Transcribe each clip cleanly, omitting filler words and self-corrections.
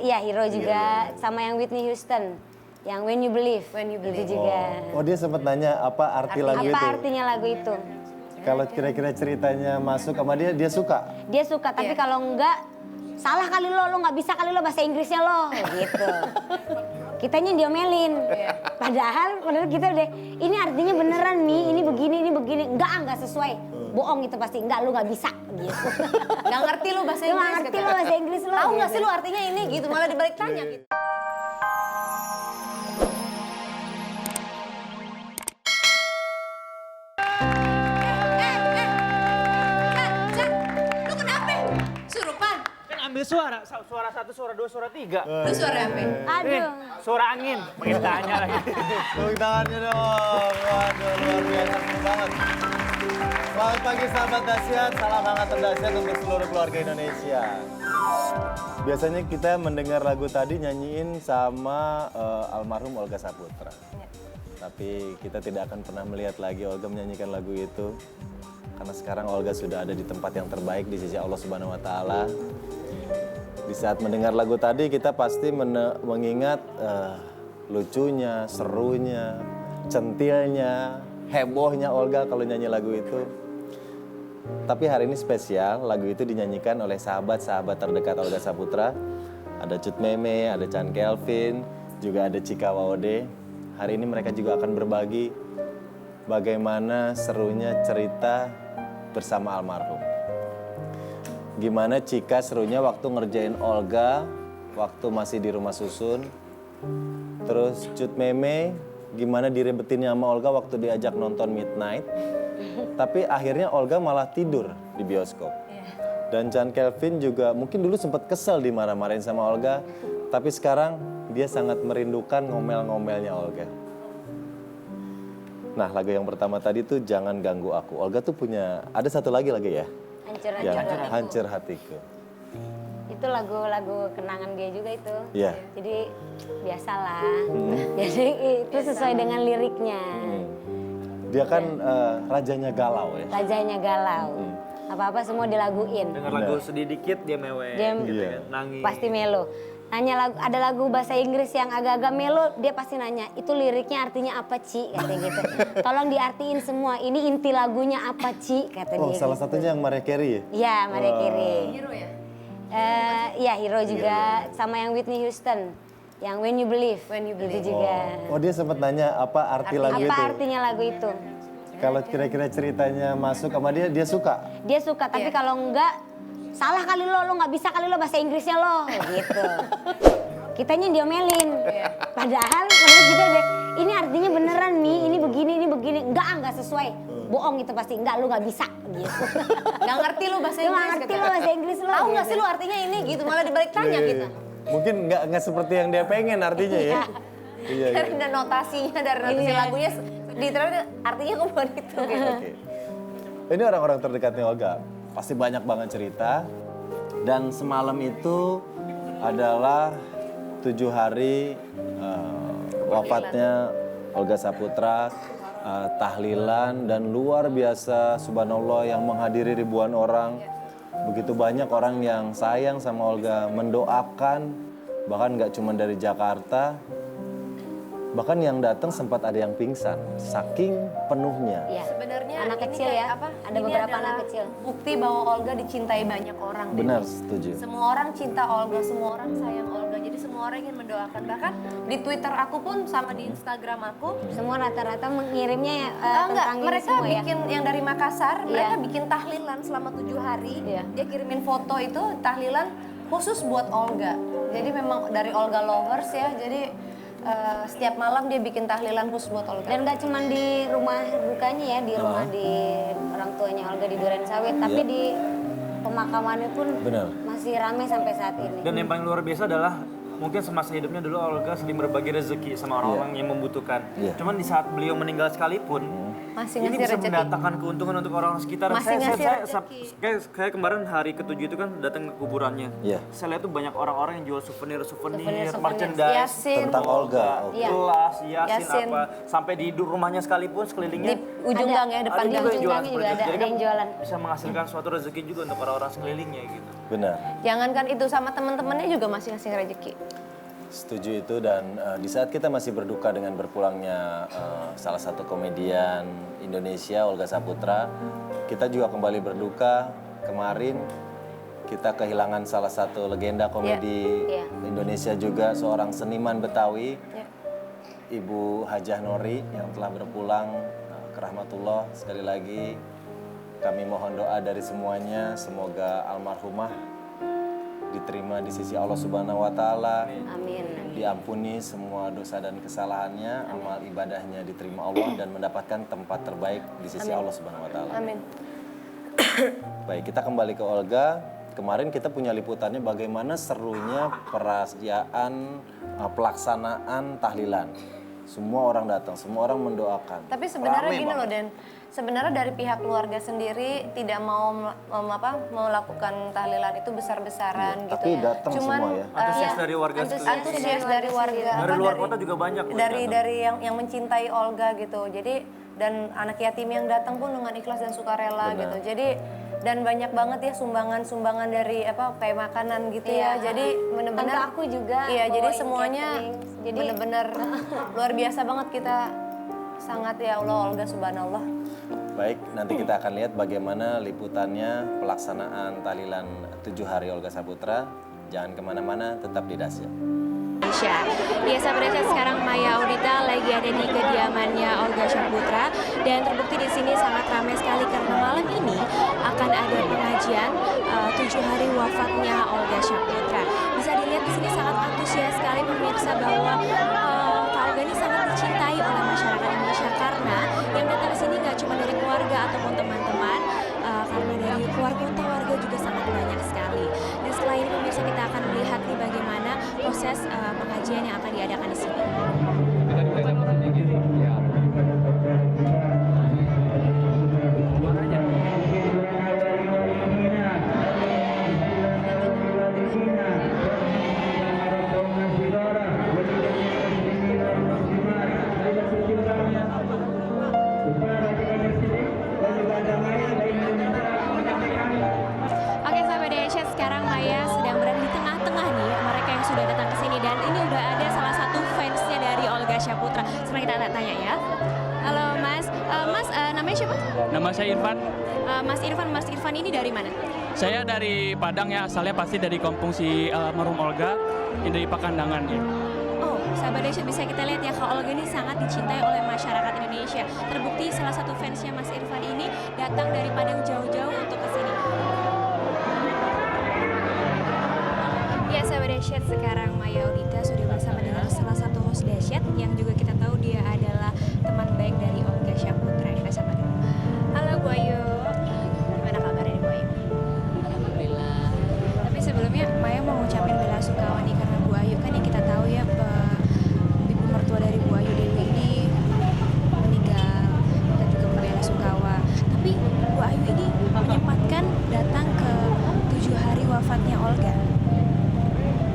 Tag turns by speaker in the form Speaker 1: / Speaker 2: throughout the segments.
Speaker 1: Iya, Hero juga. Sama yang Whitney Houston. Yang When You Believe. Itu juga.
Speaker 2: Oh dia sempat nanya apa arti lagu itu?
Speaker 1: Apa artinya lagu itu?
Speaker 2: Kalau kira-kira ceritanya masuk sama dia, dia suka?
Speaker 1: Dia suka, tapi kalau enggak, salah kali lo nggak bisa kali lo bahasa Inggrisnya lo, gitu. Kitanya diomelin. Padahal kita udah, ini artinya beneran nih, ini begini. Enggak sesuai. Bohong itu pasti, enggak lu nggak bisa, gitu.
Speaker 3: Gak ngerti lu bahasa Inggris.
Speaker 1: Gak ngerti lo bahasa Inggris lo.
Speaker 3: Tahu nggak
Speaker 1: gitu.
Speaker 3: sih lu artinya ini gitu, malah dibalik tanya gitu. Lu kenapa? Surupan?
Speaker 4: Kan ambil suara satu, suara dua, suara tiga.
Speaker 3: Lu suara apa?
Speaker 1: Aduh.
Speaker 4: Suara angin, pengen tanya lagi.
Speaker 2: Tepuk tangannya dong. Waduh luar biasa seru banget. Selamat pagi sahabat dahsyat, salam hangat terdahsyat untuk seluruh keluarga Indonesia. Biasanya kita mendengar lagu tadi nyanyiin sama almarhum Olga Saputra. Tapi kita tidak akan pernah melihat lagi Olga menyanyikan lagu itu. Karena sekarang Olga sudah ada di tempat yang terbaik di sisi Allah Subhanahu wa Ta'ala. Di saat mendengar lagu tadi kita pasti mengingat lucunya, serunya, centilnya, hebohnya Olga kalau nyanyi lagu itu. Tapi hari ini spesial, lagu itu dinyanyikan oleh sahabat-sahabat terdekat Olga Saputra. Ada Cut Meme, ada Chan Kelvin, juga ada Chika Waode. Hari ini mereka juga akan berbagi bagaimana serunya cerita bersama almarhum. Gimana Chika serunya waktu ngerjain Olga, waktu masih di rumah susun. Terus Cut Meme, gimana direbetinnya sama Olga waktu diajak nonton Midnight. Tapi akhirnya Olga malah tidur di bioskop. Dan Chan Kelvin juga mungkin dulu sempat kesel dimarah-marahin sama Olga. Tapi sekarang dia sangat merindukan ngomel-ngomelnya Olga. Nah lagu yang pertama tadi tuh Jangan Ganggu Aku. Olga tuh punya, ada satu lagi ya? Hancur Hatiku.
Speaker 1: Itu lagu-lagu kenangan dia juga itu.
Speaker 2: Iya.
Speaker 1: Jadi biasalah. Jadi itu sesuai dengan liriknya.
Speaker 2: Dia kan rajanya galau ya.
Speaker 1: Rajanya galau. Apa-apa semua dilaguin.
Speaker 4: Dengar lagu sedih dikit dia mewek,
Speaker 1: Dia
Speaker 4: gitu kan, nangis.
Speaker 1: pasti melo. Nanya ada lagu bahasa Inggris yang agak-agak melo, dia pasti nanya, itu liriknya artinya apa Ci? Katanya gitu. Tolong diartiin semua, ini inti lagunya apa Ci? Kata
Speaker 2: Oh
Speaker 1: dia
Speaker 2: salah
Speaker 1: gitu.
Speaker 2: satunya yang Mariah Carey ya?
Speaker 1: Iya, Mariah Carey.
Speaker 3: Hero ya?
Speaker 1: Iya, Hero juga. Sama yang Whitney Houston. Yang When You Believe. Itu juga.
Speaker 2: Oh dia sempat nanya apa arti lagu itu?
Speaker 1: Apa artinya lagu itu?
Speaker 2: Kalau kira-kira ceritanya masuk sama dia, dia suka?
Speaker 1: Dia suka, tapi kalau enggak, salah kali lo nggak bisa kali lo bahasa Inggrisnya lo, gitu. Kitanya diomelin. Padahal menurut kita udah, ini artinya beneran nih, ini begini. Enggak sesuai. Bohong itu pasti, enggak lu nggak bisa, gitu.
Speaker 3: Gak ngerti lu bahasa
Speaker 1: Lu
Speaker 3: Inggris.
Speaker 1: nggak ngerti lo bahasa Inggris lo.
Speaker 3: Tahu nggak
Speaker 1: gitu.
Speaker 3: sih lu artinya ini gitu, malah dibalik tanya kita.
Speaker 2: Mungkin nggak seperti yang dia pengen artinya ya? Iya.
Speaker 3: Dari notasinya, dari notasi lagunya, ternyata artinya kok bukan itu gitu.
Speaker 2: Oke. Ini orang-orang terdekatnya Olga. Pasti banyak banget cerita. Dan semalam itu adalah 7 hari wafatnya Olga Saputra, tahlilan dan luar biasa subhanallah yang menghadiri ribuan orang. Begitu banyak orang yang sayang sama Olga, mendoakan, bahkan nggak cuma dari Jakarta. Bahkan yang datang sempat ada yang pingsan, saking penuhnya.
Speaker 1: Iya.
Speaker 3: Sebenarnya
Speaker 1: anak
Speaker 3: ini
Speaker 1: kecil
Speaker 3: kayak
Speaker 1: ya,
Speaker 3: apa?
Speaker 1: ada
Speaker 3: Ini
Speaker 1: beberapa
Speaker 3: adalah
Speaker 1: anak kecil.
Speaker 3: Bukti bahwa Olga dicintai banyak orang.
Speaker 2: Benar,
Speaker 3: Denis.
Speaker 2: setuju.
Speaker 3: Semua orang cinta Olga, semua orang sayang Olga. Jadi semua orang ingin mendoakan. Bahkan di Twitter aku pun sama di Instagram aku.
Speaker 1: Semua rata-rata mengirimnya
Speaker 3: Enggak,
Speaker 1: tentang ini
Speaker 3: mereka
Speaker 1: semua ya.
Speaker 3: bikin yang dari Makassar,
Speaker 1: Iya.
Speaker 3: mereka bikin tahlilan selama 7 hari.
Speaker 1: Iya.
Speaker 3: Dia kirimin foto itu tahlilan khusus buat Olga. Jadi memang dari Olga lovers ya. Jadi setiap malam dia bikin tahlilan khusus buat Olga.
Speaker 1: Dan gak cuma di rumah dukanya ya, di rumah di orang tuanya Olga di Duren Sawit, tapi di pemakamannya pun
Speaker 2: Benar.
Speaker 1: masih ramai sampai saat ini.
Speaker 4: Dan yang paling luar biasa adalah mungkin semasa hidupnya dulu Olga sering berbagi rezeki sama orang-orang yang membutuhkan.
Speaker 2: Iya.
Speaker 4: Cuman di saat beliau meninggal sekalipun,
Speaker 3: Masih
Speaker 4: ini
Speaker 3: ngasih
Speaker 4: bisa
Speaker 3: rezeki.
Speaker 4: mendatangkan keuntungan untuk orang sekitar.
Speaker 3: Masih ngasih rezeki.
Speaker 4: Kayak kemarin hari ke-7 itu kan datang ke kuburannya.
Speaker 2: Iya.
Speaker 4: Saya lihat tuh banyak orang-orang yang jual souvenir,
Speaker 3: Souvenir.
Speaker 4: merchandise.
Speaker 3: Yasin.
Speaker 2: Tentang Olga. Oke.
Speaker 3: Iya.
Speaker 4: Gelas, Yasin,
Speaker 3: Yasin.
Speaker 4: apa. Sampai di rumahnya sekalipun
Speaker 3: Di
Speaker 4: sekelilingnya.
Speaker 3: ujung gang ya, depan
Speaker 4: Ada
Speaker 3: gang.
Speaker 4: juga yang jualan
Speaker 1: Ujung
Speaker 4: seperti
Speaker 1: juga
Speaker 4: itu.
Speaker 1: ada
Speaker 4: Jadi kan
Speaker 1: yang jualan.
Speaker 4: bisa menghasilkan suatu rezeki juga untuk orang-orang sekelilingnya gitu.
Speaker 2: Benar.
Speaker 3: Jangankan itu, sama teman-temannya juga masih ngasih rezeki.
Speaker 2: Setuju itu dan di saat kita masih berduka dengan berpulangnya salah satu komedian Indonesia, Olga Saputra, kita juga kembali berduka. Kemarin kita kehilangan salah satu legenda komedi
Speaker 1: Iya.
Speaker 2: Indonesia juga, seorang seniman Betawi,
Speaker 3: Ya.
Speaker 2: Ibu Hajah Nori yang telah berpulang ke rahmatullah. Sekali lagi kami mohon doa dari semuanya, semoga almarhumah diterima di sisi Allah Subhanahu wa taala.
Speaker 1: Amin.
Speaker 2: Diampuni semua dosa dan kesalahannya, amal ibadahnya diterima Allah dan mendapatkan tempat terbaik di sisi Allah Subhanahu wa taala.
Speaker 3: Amin.
Speaker 2: Baik, kita kembali ke Olga. Kemarin kita punya liputannya bagaimana serunya perayaan pelaksanaan tahlilan. Semua orang datang, semua orang mendoakan.
Speaker 3: Tapi sebenarnya
Speaker 2: Rame
Speaker 3: gini loh,
Speaker 2: banget.
Speaker 3: Den. Sebenarnya dari pihak keluarga sendiri tidak mau melakukan tahlilan itu besar-besaran
Speaker 2: Iya,
Speaker 3: gitu
Speaker 2: tapi
Speaker 3: ya.
Speaker 2: datang
Speaker 3: Cuman
Speaker 2: semua ya.
Speaker 4: Antusias dari warga sekeliling.
Speaker 3: antusias dari warga.
Speaker 4: Dari
Speaker 3: apa,
Speaker 4: luar kota juga banyak loh yang datang.
Speaker 3: dari yang mencintai Olga gitu. Jadi dan anak yatim yang datang pun dengan ikhlas dan sukarela
Speaker 2: Benar.
Speaker 3: gitu. Jadi dan banyak banget ya sumbangan dari kayak makanan gitu ya.
Speaker 1: Iya.
Speaker 3: Jadi
Speaker 1: Tante
Speaker 3: benar-benar
Speaker 1: aku juga
Speaker 3: Iya, jadi
Speaker 1: bawain
Speaker 3: semuanya
Speaker 1: catering. Jadi
Speaker 3: benar-benar luar biasa banget kita. Sangat ya Allah, Olga subhanallah.
Speaker 2: Baik, nanti kita akan lihat bagaimana liputannya pelaksanaan tahlilan 7 hari Olga Saputra. Jangan kemana-mana, tetap di Dahsyat.
Speaker 5: Indonesia. Ya sahabat Dahsyat, sekarang Maya Audita lagi ada di kediamannya Olga Saputra dan terbukti di sini sangat ramai sekali karena malam ini akan ada pengajian 7 hari wafatnya Olga Saputra. Bisa dilihat di sini sangat antusias sekali pemirsa bahwa Kak Olga ini sangat dicintai oleh masyarakat Indonesia karena yang datang ke sini nggak cuma dari keluarga ataupun teman-teman, karena dari keluar kota warga juga sangat banyak sekali. Dan setelah ini pemirsa kita akan melihat nih bagaimana proses pengajian yang akan diadakan di sini. Oke sahabat Dahsyat, sekarang Maya sedang berada di tengah-tengah nih mereka yang sudah datang ke sini dan ini udah ada salah satu fansnya dari Olga Saputra. Sekarang kita tanya ya. Halo Mas, namanya siapa?
Speaker 6: Nama saya Irfan.
Speaker 5: Mas Irfan ini dari mana?
Speaker 6: Saya dari Padang ya, asalnya pasti dari kampung si almarhum Olga, ini dari Pakandangan ya.
Speaker 5: Oh, sahabat Dahsyat, bisa kita lihat ya kalau Olga ini sangat dicintai oleh masyarakat Indonesia. Terbukti salah satu fansnya Mas Irfan ini datang dari Padang jauh-jauh untuk ke sini. Ya sahabat Dahsyat, sekarang Maya Audita sudah bersama dengan salah satu host Dahsyat yang juga kita tahu dia adalah teman baik dari Olga Saputra. Kita sapa dulu. Halo Bu Ayu, gimana kabarnya Bu Ayu?
Speaker 7: Alhamdulillah.
Speaker 5: Tapi sebelumnya Maya mau ngucapin bela sungkawa nih karena Bu Ayu kan yang kita tahu ya ibu mertua dari Bu Ayu Dewi ini meninggal. Kita juga membela sungkawa. Tapi Bu Ayu ini menyempatkan datang ke 7 hari wafatnya Olga.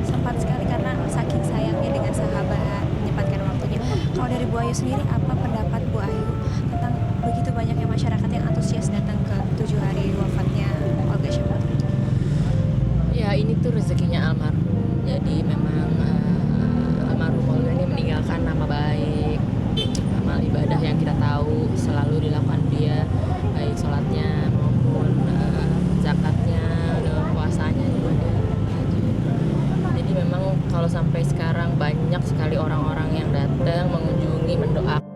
Speaker 5: Sempat sekali karena saking sayangnya dengan sahabat menyempatkan waktunya. Kalau dari Bu Ayu sendiri apa pendapat Bu Ayu tentang begitu banyaknya masyarakat yang antusias datang ke 7 hari wafatnya Olga Saputra?
Speaker 7: Ya ini tuh rezekinya almarhum. Jadi memang almarhum Olga ini meninggalkan nama baik, amal ibadah yang kita tahu selalu dilakukan dia, baik sholatnya maupun zakatnya, puasanya juga dia rajin. Jadi memang kalau sampai sekarang banyak sekali orang-orang yang datang mengunjungi, mendoakan.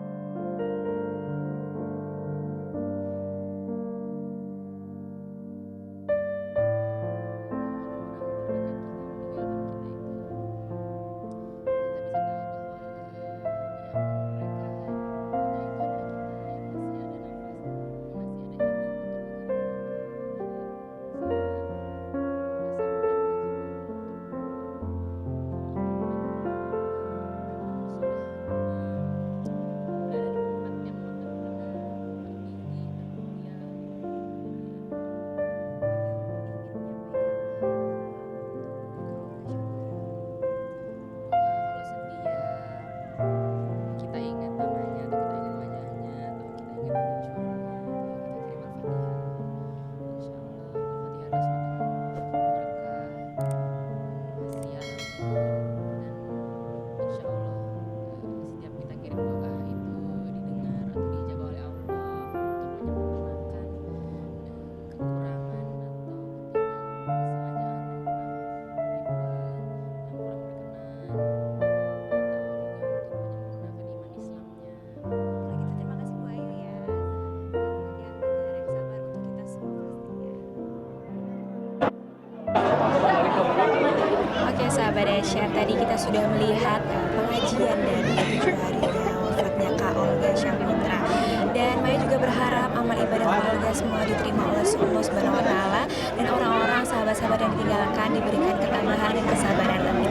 Speaker 5: sahabat dahsyat, tadi kita sudah melihat pengajian dari 7 harinya wafatnya Kak Olga Syahputra. Dan Maya juga berharap amal ibadah Olga semua diterima oleh Allah Subhanahu wa Ta'ala, dan orang-orang sahabat-sahabat yang ditinggalkan diberikan ketabahan dan kesabaran lebih.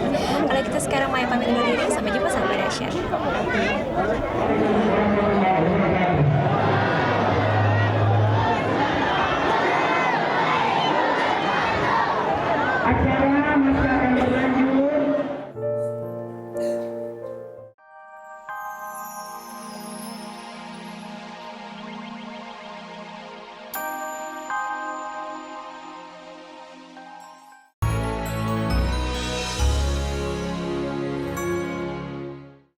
Speaker 5: Kalau kita sekarang Maya pamit undur diri, sampai jumpa sahabat dahsyat.